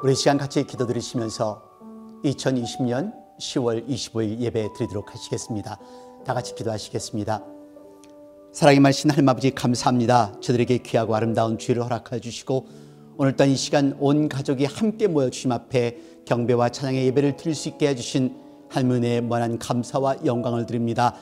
우리 시간 같이 기도 드리시면서 2020년 10월 25일 예배 드리도록 하시겠습니다. 다 같이 기도하시겠습니다. 사랑의 말씀 하나님 아버지 감사합니다. 저들에게 귀하고 아름다운 주일을 허락하여 주시고 오늘 또한 이 시간 온 가족이 함께 모여 주님 앞에 경배와 찬양의 예배를 드릴 수 있게 해주신 하나님의 무한한 감사와 영광을 드립니다.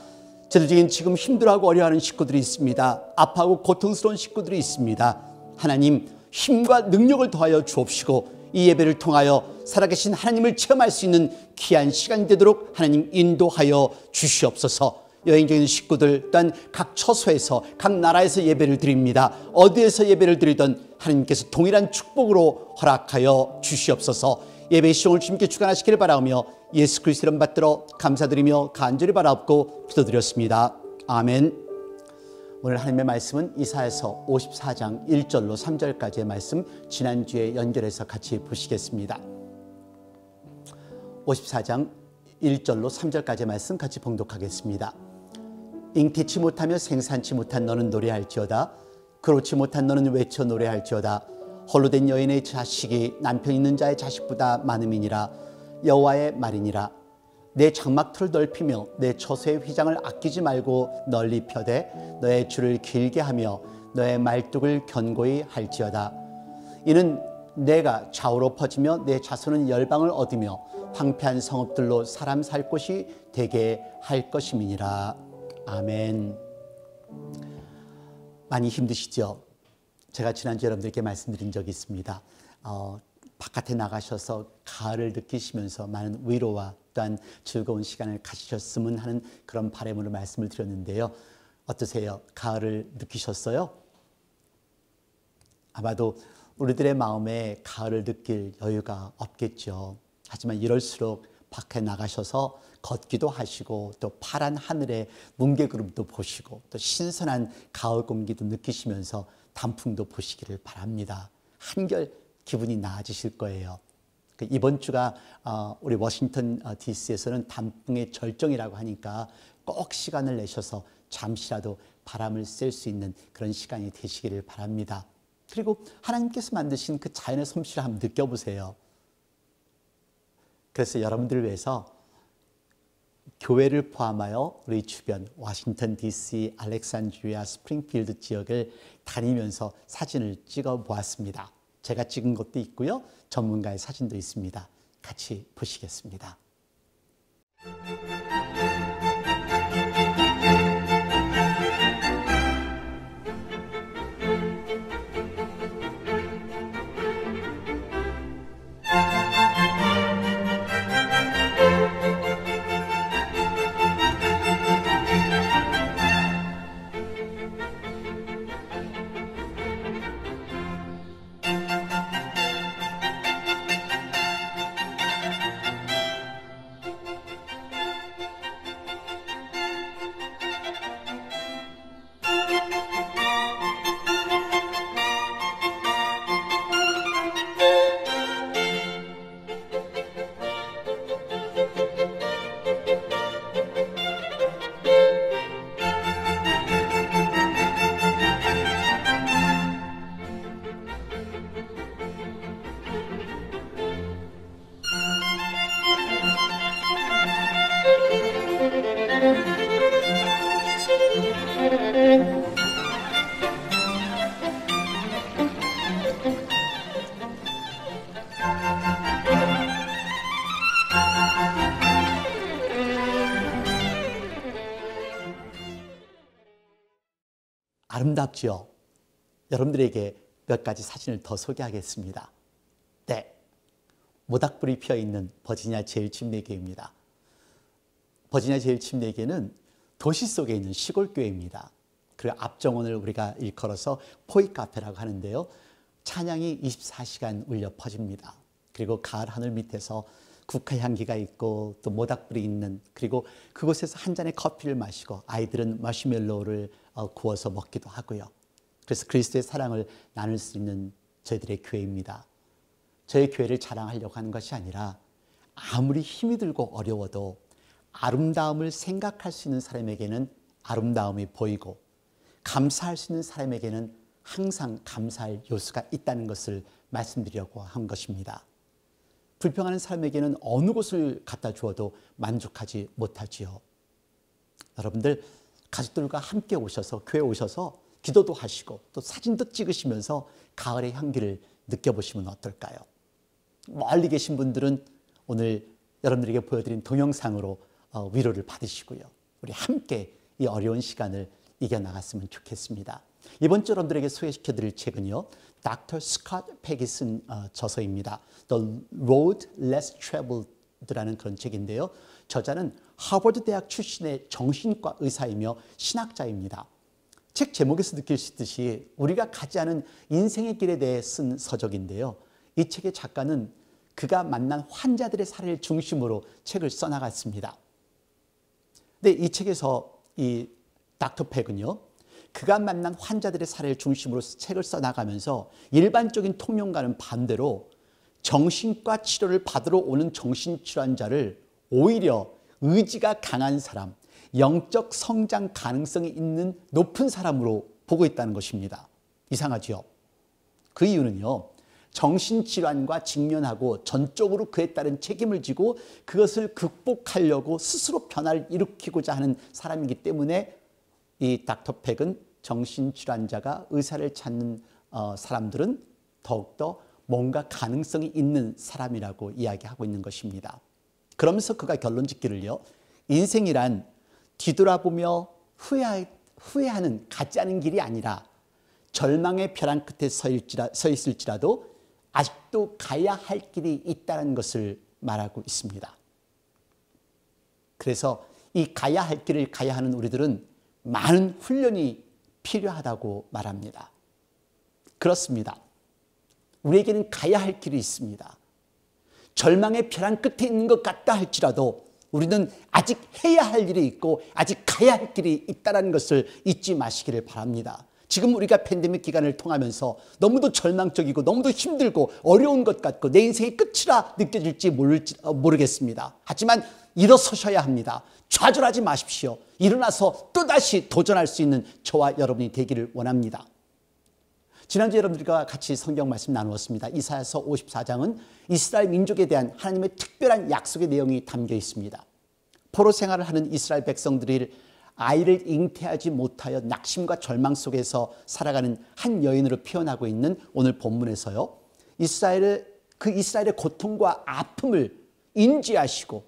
저들 중에 지금 힘들어하고 어려워하는 식구들이 있습니다. 아파하고 고통스러운 식구들이 있습니다. 하나님 힘과 능력을 더하여 주옵시고 이 예배를 통하여 살아계신 하나님을 체험할 수 있는 귀한 시간이 되도록 하나님 인도하여 주시옵소서. 여행 중인 식구들 또한 각 처소에서 각 나라에서 예배를 드립니다. 어디에서 예배를 드리던 하나님께서 동일한 축복으로 허락하여 주시옵소서. 예배 시종을 주님께 주관하시기를 바라며 예수 그리스도를 받들어 감사드리며 간절히 바라옵고 기도드렸습니다. 아멘. 오늘 하나님의 말씀은 이사야서 54장 1절로 3절까지의 말씀, 지난주에 연결해서 같이 보시겠습니다. 54장 1절로 3절까지의 말씀 같이 봉독하겠습니다. 잉태치 못하며 생산치 못한 너는 노래할지어다. 그렇지 못한 너는 외쳐 노래할지어다. 홀로 된 여인의 자식이 남편 있는 자의 자식보다 많음이니라. 여호와의 말이니라. 내 장막틀을 넓히며 내 처소의 휘장을 아끼지 말고 널리 펴되 너의 줄을 길게 하며 너의 말뚝을 견고히 할지어다. 이는 내가 좌우로 퍼지며 내 자손은 열방을 얻으며 황폐한 성읍들로 사람 살 곳이 되게 할 것임이니라. 아멘. 많이 힘드시죠? 제가 지난주에 여러분들께 말씀드린 적이 있습니다. 바깥에 나가셔서 가을을 느끼시면서 많은 위로와 또한 즐거운 시간을 가지셨으면 하는 그런 바람으로 말씀을 드렸는데요. 어떠세요? 가을을 느끼셨어요? 아마도 우리들의 마음에 가을을 느낄 여유가 없겠죠. 하지만 이럴수록 밖에 나가셔서 걷기도 하시고 또 파란 하늘에 뭉게구름도 보시고 또 신선한 가을 공기도 느끼시면서 단풍도 보시기를 바랍니다. 한결 기분이 나아지실 거예요. 이번 주가 우리 워싱턴 DC에서는 단풍의 절정이라고 하니까 꼭 시간을 내셔서 잠시라도 바람을 쐴 수 있는 그런 시간이 되시기를 바랍니다. 그리고 하나님께서 만드신 그 자연의 솜씨를 한번 느껴보세요. 그래서 여러분들을 위해서 교회를 포함하여 우리 주변 워싱턴 DC, 알렉산드리아, 스프링필드 지역을 다니면서 사진을 찍어 보았습니다. 제가 찍은 것도 있고요. 전문가의 사진도 있습니다. 같이 보시겠습니다. 아름답지요? 여러분들에게 몇 가지 사진을 더 소개하겠습니다. 네, 모닥불이 피어있는 버지니아 제일침례교회입니다. 버지니아 제일침례교회는 도시 속에 있는 시골교회입니다. 그리고 앞정원을 우리가 일컬어서 포이카페라고 하는데요. 찬양이 24시간 울려 퍼집니다. 그리고 가을 하늘 밑에서 국화 향기가 있고 또 모닥불이 있는, 그리고 그곳에서 한 잔의 커피를 마시고 아이들은 마시멜로우를 구워서 먹기도 하고요. 그래서 그리스도의 사랑을 나눌 수 있는 저희들의 교회입니다. 저희 교회를 자랑하려고 하는 것이 아니라 아무리 힘이 들고 어려워도 아름다움을 생각할 수 있는 사람에게는 아름다움이 보이고 감사할 수 있는 사람에게는 항상 감사할 요소가 있다는 것을 말씀드리려고 한 것입니다. 불평하는 사람에게는 어느 곳을 갖다 주어도 만족하지 못하지요. 여러분들 가족들과 함께 오셔서 교회 오셔서 기도도 하시고 또 사진도 찍으시면서 가을의 향기를 느껴보시면 어떨까요? 멀리 계신 분들은 오늘 여러분들에게 보여드린 동영상으로 위로를 받으시고요. 우리 함께 이 어려운 시간을 이겨나갔으면 좋겠습니다. 이번 주 여러분들에게 소개시켜드릴 책은요, 닥터 스콧 팩이 쓴 저서입니다. The Road Less Traveled라는 그런 책인데요. 저자는 하버드 대학 출신의 정신과 의사이며 신학자입니다. 책 제목에서 느낄 수 있듯이 우리가 가지 않은 인생의 길에 대해 쓴 서적인데요. 이 책의 작가는 그가 만난 환자들의 사례를 중심으로 책을 써나갔습니다. 근데 이 책에서 이 닥터 팩은요, 그가 만난 환자들의 사례를 중심으로 책을 써나가면서 일반적인 통념과는 반대로 정신과 치료를 받으러 오는 정신질환자를 오히려 의지가 강한 사람, 영적 성장 가능성이 있는 높은 사람으로 보고 있다는 것입니다. 이상하죠? 그 이유는요, 정신질환과 직면하고 전적으로 그에 따른 책임을 지고 그것을 극복하려고 스스로 변화를 일으키고자 하는 사람이기 때문에 이 닥터 팩은 정신질환자가 의사를 찾는 사람들은 더욱더 뭔가 가능성이 있는 사람이라고 이야기하고 있는 것입니다. 그러면서 그가 결론 짓기를요, 인생이란 뒤돌아보며 후회하는 가지 않은 길이 아니라 절망의 벼랑 끝에 서 있을지라도 아직도 가야 할 길이 있다는 것을 말하고 있습니다. 그래서 이 가야 할 길을 가야 하는 우리들은 많은 훈련이 필요하다고 말합니다. 그렇습니다. 우리에게는 가야 할 길이 있습니다. 절망의 벼랑 끝에 있는 것 같다 할지라도 우리는 아직 해야 할 일이 있고 아직 가야 할 길이 있다는 것을 잊지 마시기를 바랍니다. 지금 우리가 팬데믹 기간을 통하면서 너무도 절망적이고 너무도 힘들고 어려운 것 같고 내 인생의 끝이라 느껴질지 모르겠습니다. 하지만 일어서셔야 합니다. 좌절하지 마십시오. 일어나서 또다시 도전할 수 있는 저와 여러분이 되기를 원합니다. 지난주 여러분들과 같이 성경 말씀 나누었습니다. 이사야서 54장은 이스라엘 민족에 대한 하나님의 특별한 약속의 내용이 담겨 있습니다. 포로 생활을 하는 이스라엘 백성들이 아이를 잉태하지 못하여 낙심과 절망 속에서 살아가는 한 여인으로 표현하고 있는 오늘 본문에서요, 이스라엘의 고통과 아픔을 인지하시고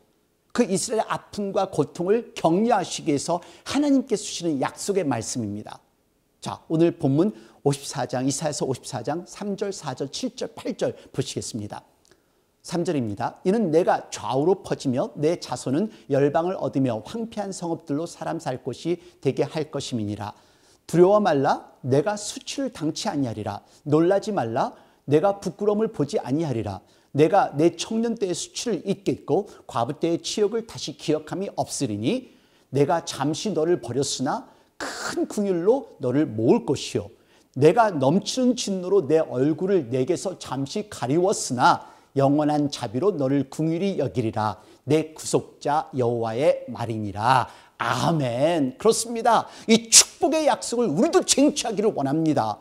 그 이스라엘의 아픔과 고통을 격려하시기 위해서 하나님께서 주시는 약속의 말씀입니다. 자, 오늘 본문 54장, 이사야서 54장 3절, 4절, 7절, 8절 보시겠습니다. 3절입니다. 이는 내가 좌우로 퍼지며 내 자손은 열방을 얻으며 황폐한 성읍들로 사람 살 곳이 되게 할 것임이니라. 두려워 말라. 내가 수치를 당치 아니하리라. 놀라지 말라. 내가 부끄러움을 보지 아니하리라. 내가 내 청년 때의 수치를 잊겠고 과부 때의 치욕을 다시 기억함이 없으리니 내가 잠시 너를 버렸으나 큰 긍휼로 너를 모을 것이요 내가 넘치는 진노로 내 얼굴을 내게서 잠시 가리웠으나 영원한 자비로 너를 긍휼히 여기리라. 내 구속자 여호와의 말이니라. 아멘. 그렇습니다. 이 축복의 약속을 우리도 쟁취하기를 원합니다.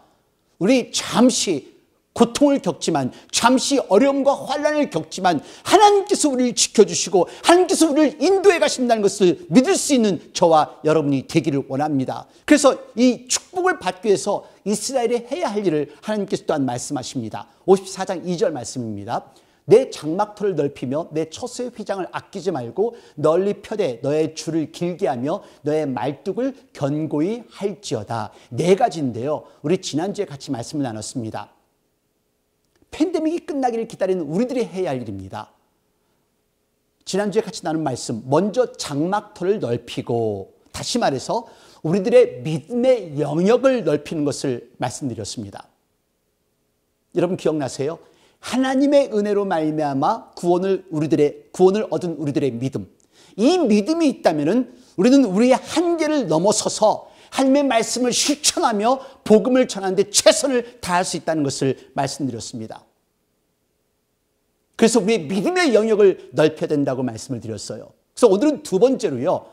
우리 잠시 고통을 겪지만, 잠시 어려움과 환난을 겪지만 하나님께서 우리를 지켜주시고 하나님께서 우리를 인도해 가신다는 것을 믿을 수 있는 저와 여러분이 되기를 원합니다. 그래서 이 축복을 받기 위해서 이스라엘이 해야 할 일을 하나님께서 또한 말씀하십니다. 54장 2절 말씀입니다. 내 장막터를 넓히며 내 처소의 휘장을 아끼지 말고 널리 펴되 너의 줄을 길게 하며 너의 말뚝을 견고히 할지어다. 네 가지인데요, 우리 지난주에 같이 말씀을 나눴습니다. 팬데믹이 끝나기를 기다리는 우리들이 해야 할 일입니다. 지난주에 같이 나눈 말씀, 먼저 장막터를 넓히고, 다시 말해서 우리들의 믿음의 영역을 넓히는 것을 말씀드렸습니다. 여러분 기억나세요? 하나님의 은혜로 말미암아 구원을 얻은 우리들의 믿음, 이 믿음이 있다면 우리는 우리의 한계를 넘어서서 하나님의 말씀을 실천하며 복음을 전하는 데 최선을 다할 수 있다는 것을 말씀드렸습니다. 그래서 우리의 믿음의 영역을 넓혀야 된다고 말씀을 드렸어요. 그래서 오늘은 두 번째로요,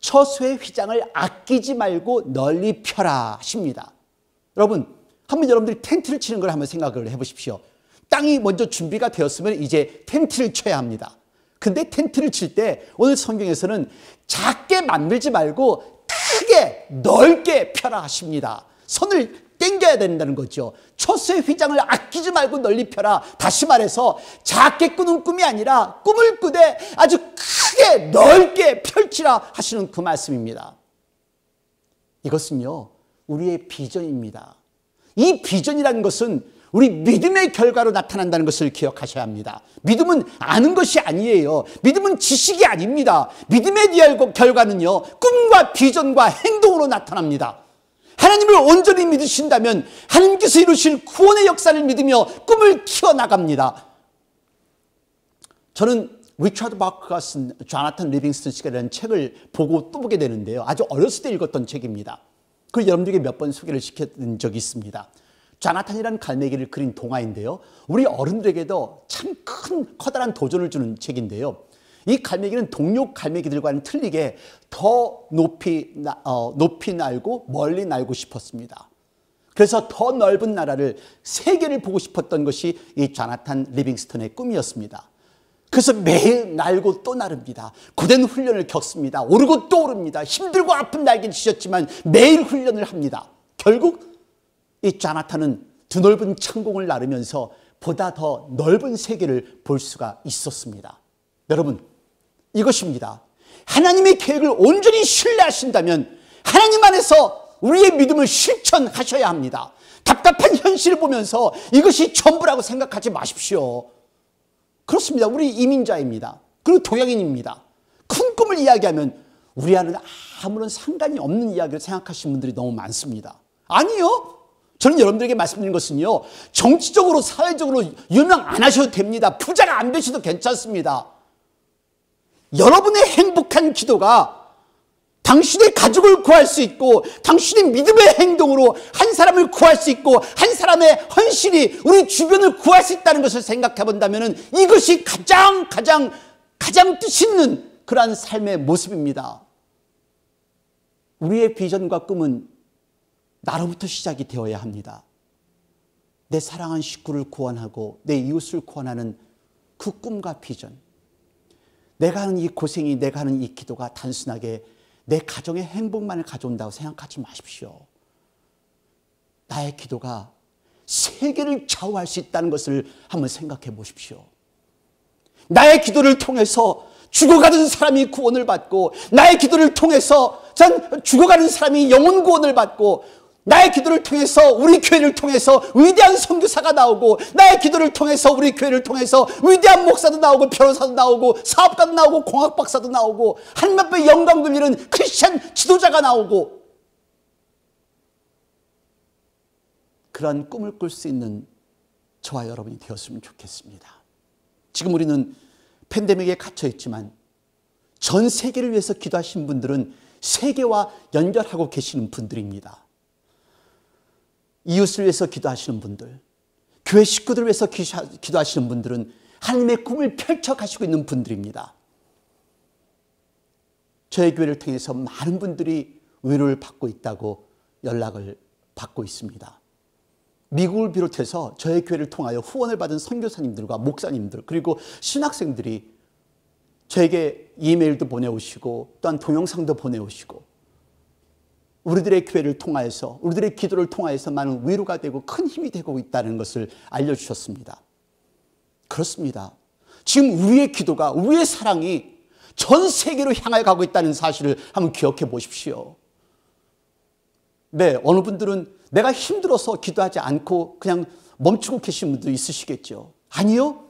처소의 휘장을 아끼지 말고 널리 펴라 하십니다. 여러분, 한번 여러분들이 텐트를 치는 걸 한번 생각을 해보십시오. 땅이 먼저 준비가 되었으면 이제 텐트를 쳐야 합니다. 근데 텐트를 칠 때 오늘 성경에서는 작게 만들지 말고 크게 넓게 펴라 하십니다. 선을 땡겨야 된다는 거죠. 초소의 휘장을 아끼지 말고 널리 펴라. 다시 말해서 작게 꾸는 꿈이 아니라 꿈을 꾸되 아주 크게 넓게 펼치라 하시는 그 말씀입니다. 이것은요, 우리의 비전입니다. 이 비전이라는 것은 우리 믿음의 결과로 나타난다는 것을 기억하셔야 합니다. 믿음은 아는 것이 아니에요. 믿음은 지식이 아닙니다. 믿음의 결과는요, 꿈과 비전과 행동으로 나타납니다. 하나님을 온전히 믿으신다면 하나님께서 이루실 구원의 역사를 믿으며 꿈을 키워나갑니다. 저는 리처드 바크가 쓴 조나탄 리빙스턴 시간이라는 책을 보고 또 보게 되는데요. 아주 어렸을 때 읽었던 책입니다. 그걸 여러분들에게 몇 번 소개를 시켜드린 적이 있습니다. 조나탄이라는 갈매기를 그린 동화인데요. 우리 어른들에게도 참 큰 커다란 도전을 주는 책인데요. 이 갈매기는 동료 갈매기들과는 틀리게 더 높이 날고 멀리 날고 싶었습니다. 그래서 더 넓은 나라를, 세계를 보고 싶었던 것이 이 조나탄 리빙스턴의 꿈이었습니다. 그래서 매일 날고 또 나릅니다. 고된 훈련을 겪습니다. 오르고 또 오릅니다. 힘들고 아픈 날개를 지셨지만 매일 훈련을 합니다. 결국 이 조나탄은 드넓은 창공을 나르면서 보다 더 넓은 세계를 볼 수가 있었습니다. 여러분, 이것입니다. 하나님의 계획을 온전히 신뢰하신다면 하나님 안에서 우리의 믿음을 실천하셔야 합니다. 답답한 현실을 보면서 이것이 전부라고 생각하지 마십시오. 그렇습니다. 우리 이민자입니다. 그리고 동양인입니다. 큰 꿈을 이야기하면 우리와는 아무런 상관이 없는 이야기를 생각하시는 분들이 너무 많습니다. 아니요. 저는 여러분들에게 말씀드리는 것은요, 정치적으로 사회적으로 유명 안 하셔도 됩니다. 부자가 안 되셔도 괜찮습니다. 여러분의 행복한 기도가 당신의 가족을 구할 수 있고 당신의 믿음의 행동으로 한 사람을 구할 수 있고 한 사람의 헌신이 우리 주변을 구할 수 있다는 것을 생각해 본다면 이것이 가장 뜻 있는 그러한 삶의 모습입니다. 우리의 비전과 꿈은 나로부터 시작이 되어야 합니다. 내 사랑한 식구를 구원하고 내 이웃을 구원하는 그 꿈과 비전. 내가 하는 이 고생이, 내가 하는 이 기도가 단순하게 내 가정의 행복만을 가져온다고 생각하지 마십시오. 나의 기도가 세계를 좌우할 수 있다는 것을 한번 생각해 보십시오. 나의 기도를 통해서 죽어가는 사람이 구원을 받고, 나의 기도를 통해서 죽어가는 사람이 영혼 구원을 받고, 나의 기도를 통해서 우리 교회를 통해서 위대한 선교사가 나오고, 나의 기도를 통해서 우리 교회를 통해서 위대한 목사도 나오고 변호사도 나오고 사업가도 나오고 공학 박사도 나오고 하나님 앞에 영광 돌리는 크리스찬 지도자가 나오고, 그러한 꿈을 꿀 수 있는 저와 여러분이 되었으면 좋겠습니다. 지금 우리는 팬데믹에 갇혀 있지만 전 세계를 위해서 기도하신 분들은 세계와 연결하고 계시는 분들입니다. 이웃을 위해서 기도하시는 분들, 교회 식구들을 위해서 기도하시는 분들은 하나님의 꿈을 펼쳐가시고 있는 분들입니다. 저희 교회를 통해서 많은 분들이 위로를 받고 있다고 연락을 받고 있습니다. 미국을 비롯해서 저희 교회를 통하여 후원을 받은 선교사님들과 목사님들, 그리고 신학생들이 저에게 이메일도 보내오시고 또한 동영상도 보내오시고, 우리들의 교회를 통하여서, 우리들의 기도를 통하여서 많은 위로가 되고 큰 힘이 되고 있다는 것을 알려주셨습니다. 그렇습니다. 지금 우리의 기도가, 우리의 사랑이 전 세계로 향해 가고 있다는 사실을 한번 기억해 보십시오. 네, 어느 분들은 내가 힘들어서 기도하지 않고 그냥 멈추고 계신 분도 있으시겠죠. 아니요.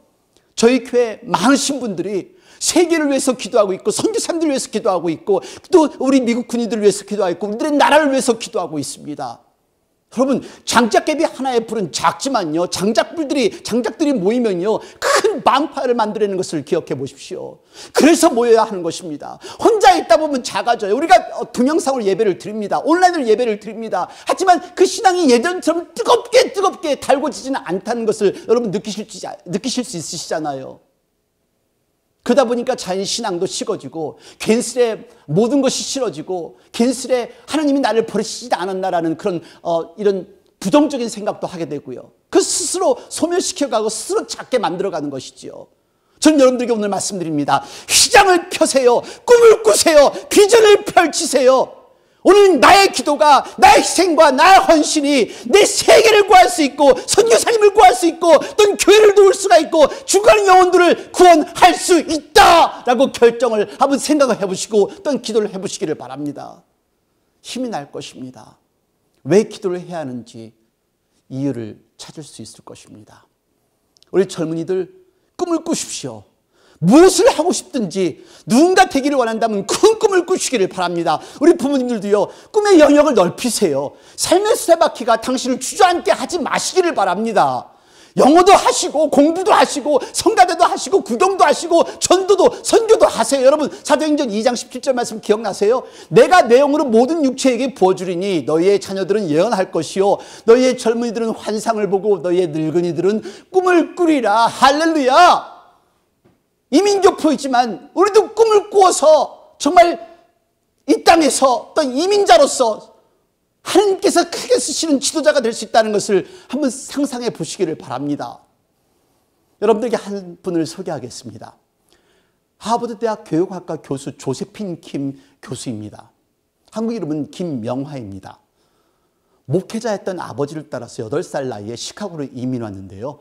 저희 교회 많으신 분들이 세계를 위해서 기도하고 있고 선교사님들을 위해서 기도하고 있고 또 우리 미국 군인들을 위해서 기도하고 있고 우리들의 나라를 위해서 기도하고 있습니다. 여러분, 장작개비 하나의 불은 작지만요, 장작들이 모이면요 큰 반파를 만들어내는 것을 기억해 보십시오. 그래서 모여야 하는 것입니다. 혼자 있다 보면 작아져요. 우리가 동영상으로 예배를 드립니다. 온라인으로 예배를 드립니다. 하지만 그 신앙이 예전처럼 뜨겁게 달궈지지는 않다는 것을 여러분 느끼실 수 있으시잖아요. 그러다 보니까 자연신앙도 식어지고 괜스레 모든 것이 싫어지고 괜스레 하나님이 나를 버리시지 않았나라는 그런 이런 부정적인 생각도 하게 되고요. 그 스스로 소멸시켜가고 스스로 작게 만들어가는 것이지요. 저는 여러분들에게 오늘 말씀드립니다. 휘장을 펴세요. 꿈을 꾸세요. 비전을 펼치세요. 오늘 나의 기도가, 나의 희생과 나의 헌신이 내 세계를 구할 수 있고 선교사님을 구할 수 있고 또는 교회를 도울 수가 있고 죽어가는 영혼들을 구원할 수 있다라고 결정을 한번 생각을 해보시고 또는 기도를 해보시기를 바랍니다. 힘이 날 것입니다. 왜 기도를 해야 하는지 이유를 찾을 수 있을 것입니다. 우리 젊은이들 꿈을 꾸십시오. 무엇을 하고 싶든지 누군가 되기를 원한다면 큰 꿈을 꾸시기를 바랍니다. 우리 부모님들도요, 꿈의 영역을 넓히세요. 삶의 수레바퀴가 당신을 주저앉게 하지 마시기를 바랍니다. 영어도 하시고 공부도 하시고 성가대도 하시고 구경도 하시고 전도도 선교도 하세요. 여러분 사도행전 2장 17절 말씀 기억나세요? 내가 내 영으로 모든 육체에게 부어주리니 너희의 자녀들은 예언할 것이요 너희의 젊은이들은 환상을 보고 너희의 늙은이들은 꿈을 꾸리라. 할렐루야. 이민교포이지만 우리도 꿈을 꾸어서 정말 이 땅에서 어떤 이민자로서 하나님께서 크게 쓰시는 지도자가 될 수 있다는 것을 한번 상상해 보시기를 바랍니다. 여러분들에게 한 분을 소개하겠습니다. 하버드대학 교육학과 교수 조세핀 킴 교수입니다. 한국 이름은 김명화입니다. 목회자였던 아버지를 따라서 8살 나이에 시카고로 이민 왔는데요.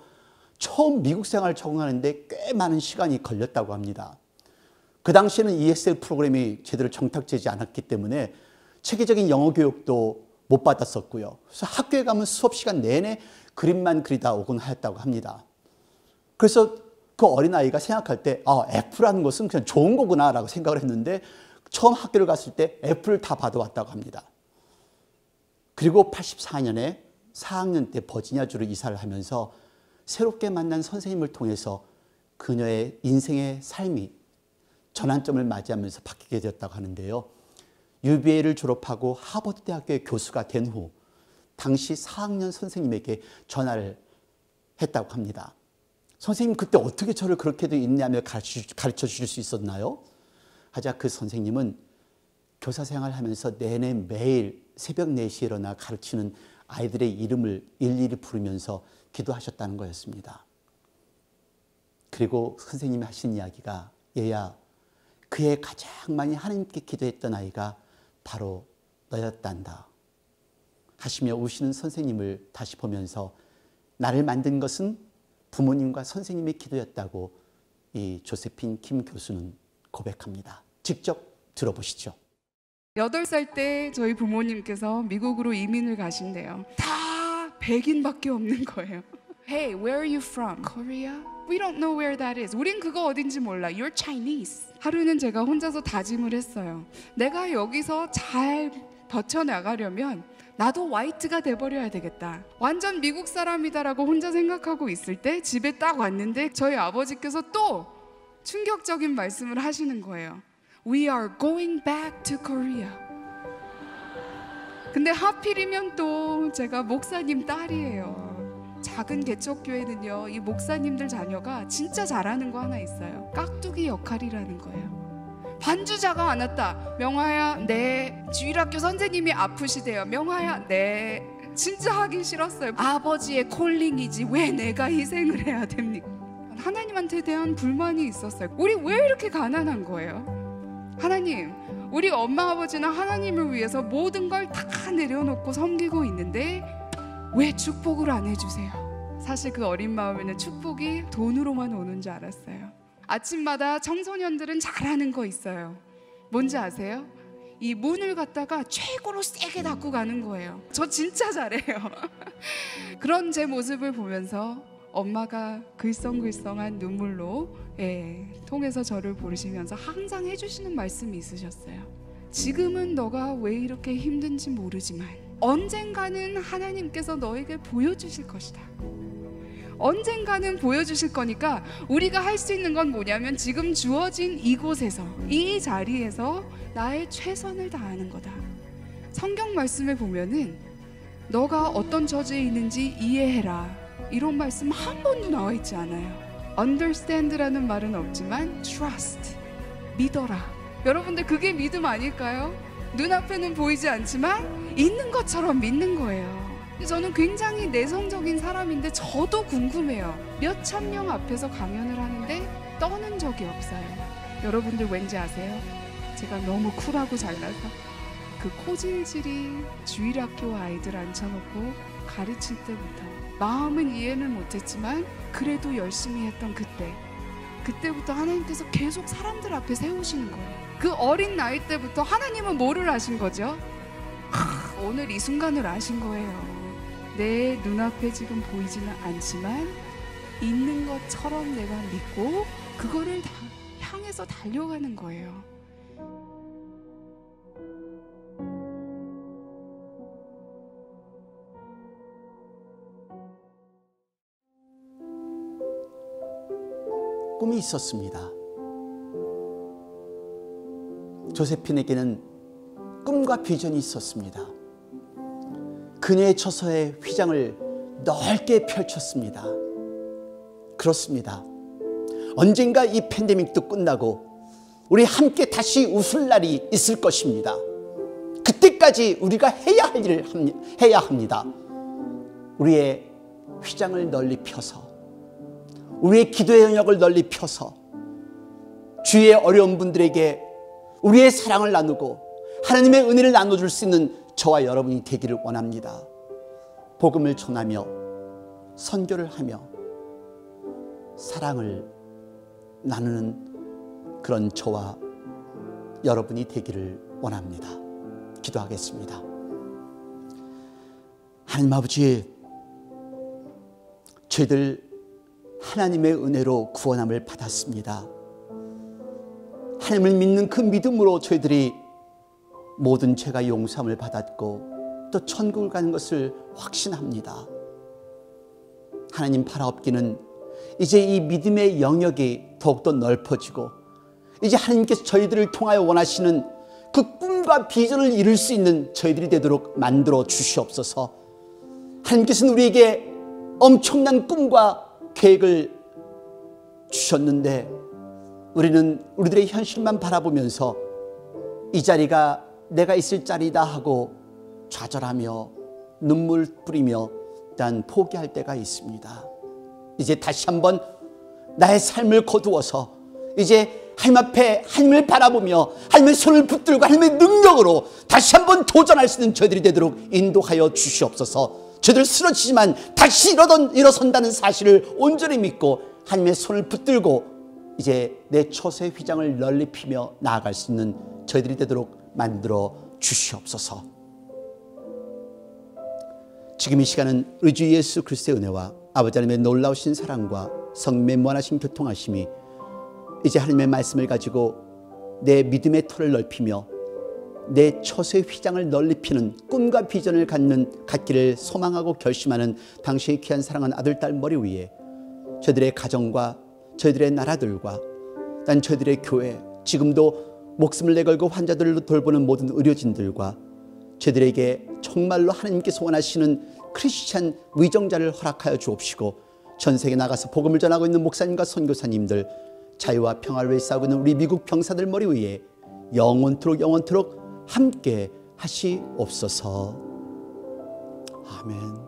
처음 미국 생활을 적응하는데 꽤 많은 시간이 걸렸다고 합니다. 그 당시에는 ESL 프로그램이 제대로 정착되지 않았기 때문에 체계적인 영어 교육도 못 받았었고요. 그래서 학교에 가면 수업 시간 내내 그림만 그리다 오곤 하였다고 합니다. 그래서 그 어린아이가 생각할 때 F라는 것은 그냥 좋은 거구나 라고 생각을 했는데 처음 학교를 갔을 때 F를 다 받아왔다고 합니다. 그리고 84년에 4학년 때 버지니아주로 이사를 하면서 새롭게 만난 선생님을 통해서 그녀의 인생의 삶이 전환점을 맞이하면서 바뀌게 되었다고 하는데요. UVA를 졸업하고 하버드 대학교의 교수가 된 후 당시 4학년 선생님에게 전화를 했다고 합니다. 선생님 그때 어떻게 저를 그렇게도 있냐며 가르쳐 주실 수 있었나요? 하자 그 선생님은 교사 생활하면서 내내 매일 새벽 4시에 일어나 가르치는 아이들의 이름을 일일이 부르면서 기도하셨다는 거였습니다. 그리고 선생님이 하신 이야기가 얘야 그의 가장 많이 하나님께 기도했던 아이가 바로 너였단다 하시며 우시는 선생님을 다시 보면서 나를 만든 것은 부모님과 선생님의 기도였다고 이 조세핀 킴 교수는 고백합니다. 직접 들어보시죠. 8살 때 저희 부모님께서 미국으로 이민을 가신대요. 다 백인밖에 없는 거예요. Hey, where are you from? Korea? We don't know where that is. 우린 그거 어딘지 몰라. You're Chinese. 하루는 제가 혼자서 다짐을 했어요. 내가 여기서 잘 버텨나가려면 나도 화이트가 돼버려야 되겠다. 완전 미국 사람이다라고 혼자 생각하고 있을 때 집에 딱 왔는데 저희 아버지께서 또 충격적인 말씀을 하시는 거예요. We are going back to Korea. 근데 하필이면 또 제가 목사님 딸이에요. 작은 개척교회는요, 이 목사님들 자녀가 진짜 잘하는 거 하나 있어요. 깍두기 역할이라는 거예요. 반주자가 안 왔다. 명화야, 네. 주일학교 선생님이 아프시대요. 명화야, 네. 진짜 하기 싫었어요. 아버지의 콜링이지 왜 내가 희생을 해야 됩니까? 하나님한테 대한 불만이 있었어요. 우리 왜 이렇게 가난한 거예요? 하나님, 우리 엄마 아버지는 하나님을 위해서 모든 걸 다 내려놓고 섬기고 있는데 왜 축복을 안 해주세요? 사실 그 어린 마음에는 축복이 돈으로만 오는 줄 알았어요. 아침마다 청소년들은 잘하는 거 있어요. 뭔지 아세요? 이 문을 갖다가 최고로 세게 닫고 가는 거예요. 저 진짜 잘해요. 그런 제 모습을 보면서 엄마가 글썽글썽한 눈물로 통해서 저를 보시면서 항상 해주시는 말씀이 있으셨어요. 지금은 너가 왜 이렇게 힘든지 모르지만 언젠가는 하나님께서 너에게 보여주실 것이다. 언젠가는 보여주실 거니까 우리가 할 수 있는 건 뭐냐면 지금 주어진 이곳에서 이 자리에서 나의 최선을 다하는 거다. 성경 말씀에 보면은 너가 어떤 처지에 있는지 이해해라 이런 말씀 한 번도 나와 있지 않아요. understand라는 말은 없지만 trust, 믿어라. 여러분들 그게 믿음 아닐까요? 눈앞에는 보이지 않지만 있는 것처럼 믿는 거예요. 저는 굉장히 내성적인 사람인데 저도 궁금해요. 몇천 명 앞에서 강연을 하는데 떠는 적이 없어요. 여러분들 왠지 아세요? 제가 너무 쿨하고 잘나서 그 코질질이 주일학교 아이들 앉혀놓고 가르칠 때부터 마음은 이해는 못했지만 그래도 열심히 했던 그때부터 하나님께서 계속 사람들 앞에 세우시는 거예요. 그 어린 나이 때부터 하나님은 뭐를 아신 거죠? 오늘 이 순간을 아신 거예요. 내 눈앞에 지금 보이지는 않지만 있는 것처럼 내가 믿고 그거를 다 향해서 달려가는 거예요. 꿈이 있었습니다. 조세핀에게는 꿈과 비전이 있었습니다. 그녀의 처소에 휘장을 넓게 펼쳤습니다. 그렇습니다. 언젠가 이 팬데믹도 끝나고 우리 함께 다시 웃을 날이 있을 것입니다. 그때까지 우리가 해야 할 일을 해야 합니다. 우리의 휘장을 널리 펴서, 우리의 기도의 영역을 널리 펴서 주위의 어려운 분들에게 우리의 사랑을 나누고 하나님의 은혜를 나눠줄 수 있는 저와 여러분이 되기를 원합니다. 복음을 전하며 선교를 하며 사랑을 나누는 그런 저와 여러분이 되기를 원합니다. 기도하겠습니다. 하나님 아버지, 저희들 하나님의 은혜로 구원함을 받았습니다. 하나님을 믿는 그 믿음으로 저희들이 모든 죄가 용서함을 받았고 또 천국을 가는 것을 확신합니다. 하나님 바라옵기는 이제 이 믿음의 영역이 더욱더 넓어지고 이제 하나님께서 저희들을 통하여 원하시는 그 꿈과 비전을 이룰 수 있는 저희들이 되도록 만들어 주시옵소서. 하나님께서는 우리에게 엄청난 꿈과 계획을 주셨는데 우리는 우리들의 현실만 바라보면서 이 자리가 내가 있을 자리다 하고 좌절하며 눈물 뿌리며 일단 포기할 때가 있습니다. 이제 다시 한번 나의 삶을 거두어서 이제 하나님 앞에 하나님을 바라보며 하나님의 손을 붙들고 하나님의 능력으로 다시 한번 도전할 수 있는 저희들이 되도록 인도하여 주시옵소서. 저희들 쓰러지지만 다시 일어선다는 사실을 온전히 믿고 하나님의 손을 붙들고 이제 내 처소의 휘장을 널리 피며 나아갈 수 있는 저희들이 되도록 만들어 주시옵소서. 지금 이 시간은 우리 주 예수 그리스도의 은혜와 아버지 하나님의 놀라우신 사랑과 성령의 무한하신 교통하심이 이제 하나님의 말씀을 가지고 내 믿음의 터를 넓히며 내 처소의 휘장을 널리 피는 꿈과 비전을 갖기를 소망하고 결심하는 당신의 귀한 사랑한 아들, 딸 머리 위에 저희들의 가정과 저희들의 나라들과 단 저희들의 교회, 지금도 목숨을 내걸고 환자들을 돌보는 모든 의료진들과 저희들에게 정말로 하나님께서 원하시는 크리스찬 위정자를 허락하여 주옵시고 전 세계에 나가서 복음을 전하고 있는 목사님과 선교사님들, 자유와 평화를 위해 싸우고 있는 우리 미국 병사들 머리 위에 영원토록 함께 하시옵소서. 아멘.